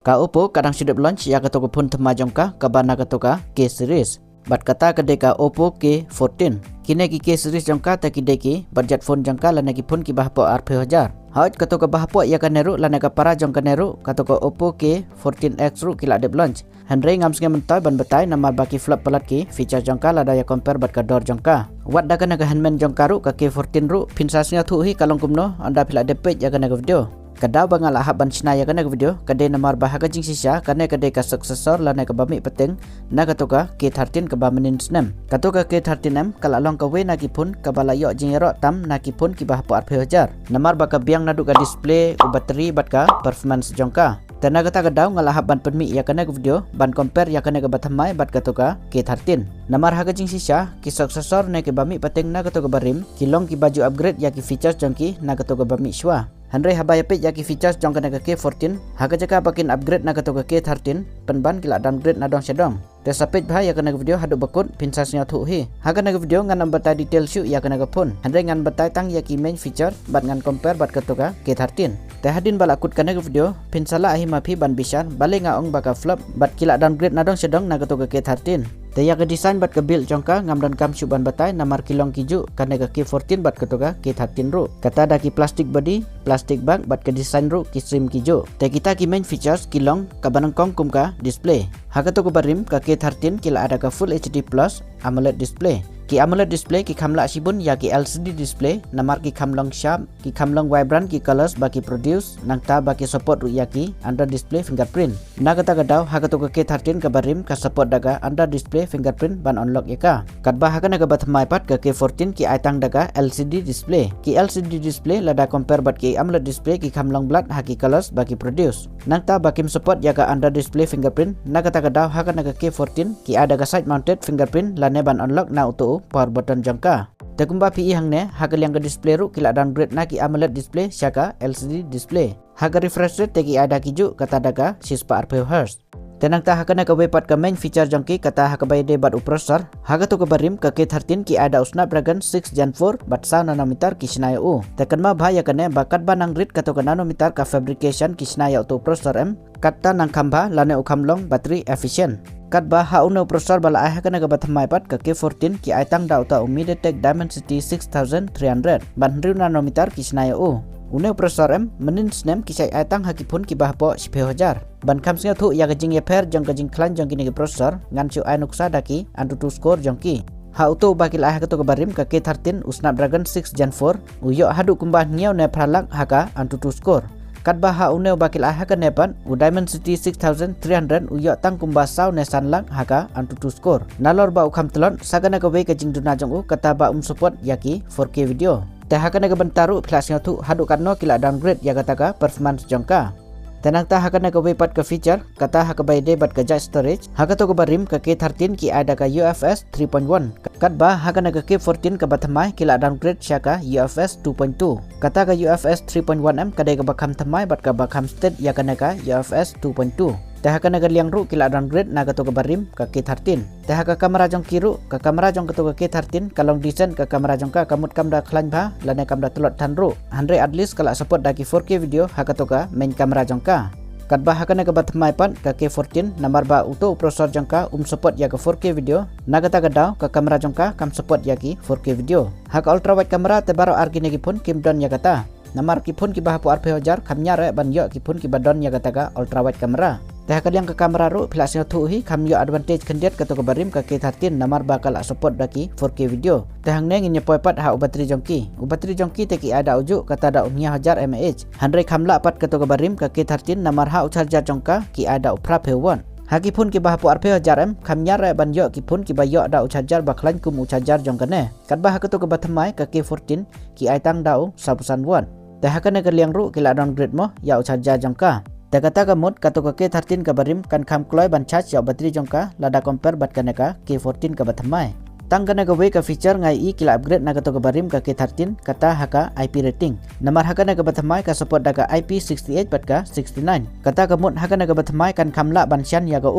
Ka Oppo kadang sudah launch ya katoka pun temajongka kabana katoka K series. Bat kata kedeka Oppo K14. Kini ki K series jongka taki deki budget phone jongka lanagi pun ki bahpo Rp1000. Haut katoka bahpo ya kaneru lanaga para jongka neru katoka Oppo K14X ru kila de launch. Henry ngamsnya mentai ban betai nama baki flap pelat ki feature jongka lada ya compare bat kador jongka. Wat da kanaga handman jongka ru ka K14 ru pinsasnya thuhi kalong kumno anda pila de page ya kanaga video. Kadau bangal ahab ban snaya kana video kade namar bahaga jing sisa kane kade ka successor lana ka bami peteng na katoka K13 ka bamenin snem katoka K13M kala long ka we na kipun ka balayo jing ero tam na kipun ki bah po Rp1000 namar baka biang nadu ka display u bateri bat ka performance jongka tena kata kadau ngal ahab ban penmi ya kana video ban compare ya kana ka bathamai bat katoka K13 namar haga jing sisa ki successor na ki bami peteng na katoka barim ki long ki baju upgrade ya ki features jongki na katoka bami shwa Henry habaya page yaki features jong kena ke K14 haga jaka bakin upgrade na katoka K13 penban kila downgrade na dong sedong desa page bahaya kena video hadu bakut pinsasnya thuhi haga na video ngan ambata detail shu ya kena pun Henry ngan batai tang yaki main feature bat ngan compare bat katoka K13 tehadin balakut kena video pinsala ahi mapi ban bisan bale ngaong baka flop bat kila downgrade na dong sedong na katoka K13 Daya ke design bat ke build jongka ngam dan kam syuban batai namar kilong kiju kane ke K14 bat ketoka K13 ru kata daki plastic body plastic bag bat ke design ru ki trim kiju te kita ki main features kilong ka banangkong kum ka display haka to ko barim ka K13 kila ada ka full HD plus AMOLED display ki AMOLED display ki khamla sibun ya ki LCD display namar ki khamlong sharp ki khamlong vibrant ki colors baki produce nangta baki support ru ya ki under display fingerprint nagata kadau haka to ke K13 ka barim ka support daga under display fingerprint ban unlock yaka katba haka naga batmai pat ke K14 ki aitang daga LCD display ki LCD display lada compare bat ki AMOLED display ki khamlong blood haki colors baki produce nangta bakim support yaga under display fingerprint nagata kadau haka naga K14 ki ada ka side mounted fingerprint lane ban unlock na auto power button jangka tekumba pi hangne haka yang ke display ru kila downgrade na ki AMOLED display syaka LCD display haka refresh rate teki ada kiju kata daga sispa Rp1000 tenang ta haka na ka wepat ka main feature jangki kata haka bayde bat uprosor haka to ka barim ka K13 ki ada Snapdragon 6 Gen 4 bat 1 nanometer ki snaya u tekan ma bhaya kane bakat banang grid ka to ka nanometer ka fabrication ki snaya to processor m kata nang khamba lane ukhamlong battery efficient kat ba ha uno processor bala ai haka na ka bathamai pat ka K14 ki aitang da uta MediaTek Dimensity 6300 ban 1 nanometer ki snaya u Une processor m menin snem kisai aitang hakipun ki bahpo Rp1000 ban kamsnya thu ya kajing yeper jong kajing klan jong kini processor ngan chu ainuksa daki antutu score jongki ha uto bakil ai hakato barim ka K13 Snapdragon 6 Gen 4 uyo hadu kumbah niau ne pralak haka antutu score katba ha une bakil ai haka nepan u Dimensity 6300 uyo tang kumbah saw ne sanlak haka antutu score nalor ba ukam telon sagana ka we kajing duna jong u kata ba support yaki 4K video Tahaka naga bentaru plasnya tu hadu karno kila downgrade ya kataka performance jongka. Tenang tahaka naga wepat ke feature kata haka bayde bat ke storage haka to ke barim ke K13 ki ada ke UFS 3.1 katba haka naga K14 ke bathamai kila downgrade syaka UFS 2.2 kata ke UFS 3.1M kadai ke bakam thamai bat ke bakam state ya kanaka UFS 2.2 Tahaka naga liang ru kila downgrade naga to ke barim ke K13 tahaka kamera jong kiru ke kamera jong ke to ke K13 kalong desain ke kamera jong ka kamut kamda khlan bha lane kamda telot tanru Andre at least kala support daki 4K video haka to ka main kamera jong ka katba haka naga batmai pan ke K14 nambar ba uto processor jong ka support ya ke 4K video naga ta gadau ke kamera jong ka kam support ya ki 4K video haka ultra wide kamera te baro argi negi pun kimdon ya kata namar ki pun ki bahapu Rp1000 kamnya re ban yo ki pun ki badon ya kata ka ultra wide kamera Tahaka yang ke kamera ru plasnya thuhi kamyo advantage kendiat ke to barim ke K13 namar bakal support daki 4K video. Tahang ne ngin nyepoipat ha bateri jongki. Bateri jongki teki ada uju kata da 1000 mAh. Handre kamla pat ke to barim ke K13 namar ha charger jongka ki ada Rp1. Haki pun ki bahapu Rp1000 kamnya re ban yo ki pun ki bayo da charger baklan kum charger jongkane. Kat bah ke to bathamai ke K14 ki aitang dau 1000 watt. Tahaka ne ke liang ru kila downgrade mo ya charger jongka. Takata kamut kato ke K13 ka barim kan kam kloy ban charge ya bateri jongka lada compare bat kanaka K14 ka bathamai tang kanaka we ka feature ngai i kila upgrade na kato ka barim ka K13 kata haka IP rating namar haka na ka bathamai ka support daga IP68 bat ka 69 kata kamut haka na ka bathamai kan kamla ban syan ya ga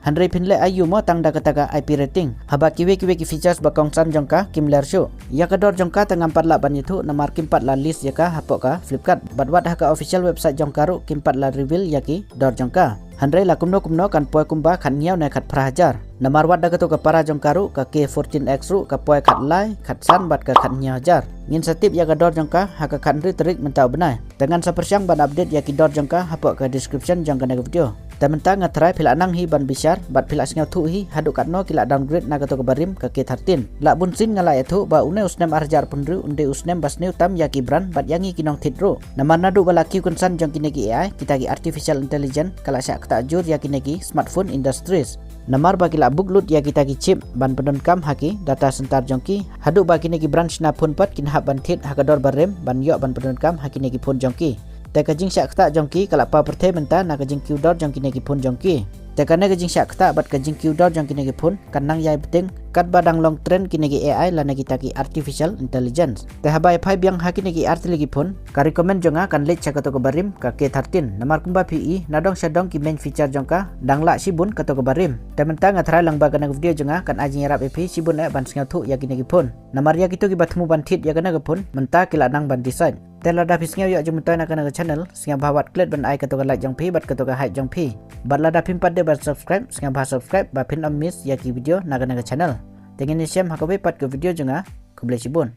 Handrai pinle ayu mo tang da kataga IP rating. Haba kiwe ki features bakong san jongka kimler show. Ya kador jongka tangampat la ban itu namar kimpat la list yaka hapoka Flipkart. Badwat haka official website jongkaru kimpat la reveal yaki dor jongka. Handrai la kumno kan poe kumba kan nyaw na khat prahajar. Namar wat da ka para jongkaru ka K14X ru ka poe khat lai khat san bat ka khat nyaw hajar. Ngin satip ya kador jongka haka khat ri terik mentau benai. Dengan sapersyang ban update yaki dor jongka hapok ka description jongka na video. Tementang ngatrai pila anang hi ban bisyar bat pila asngau thu hi hadu katno kila downgrade na kato kabarim ka K13 la bunsin ngala ethu ba une usnem arjar punru unde usnem basneu tam yaki brand bat yangi kinong thidro namar nadu bala ki kunsan jong kineki AI kita ki artificial intelligence kala syak ta jur yaki neki smartphone industries namar bagi la buglut ya kita ki chip ban pendon kam haki data center jongki hadu bagi neki branch na phone pat kin hab ban thit hakador barem ban yo ban pendon kam haki neki phone jongki Teka jing syak kata jongki kalak pa perthe menta na kajing kiudor jongki negi pun jongki. Teka na kajing syak kata bat kajing kiudor jongki negi pun kanang yai beting kat badang long trend kinegi AI la negi taki artificial intelligence. Teh bai phai biang haki negi arti lagi pun ka recommend jonga kan lech kato barim ka K13 namar kumba PE nadong syadong ki main feature jongka dangla sibun kato barim. Teh menta ngathrai lang baga nag video jonga kan ajing rap EP sibun na ban sngau thu yaki negi pun. Namar ya kitu ki batmu ban thit ya kana pun menta kila nang ban design. Tela da pisngau yo jumutoy na kana channel singa bawat klik ban ai katoka like jong pi bat katoka hype jong pi bat lada pin pat de bat subscribe singa ba subscribe ba pin miss yaki video na kana channel tengin ni syam hakobe pat ke video jonga kuble sibun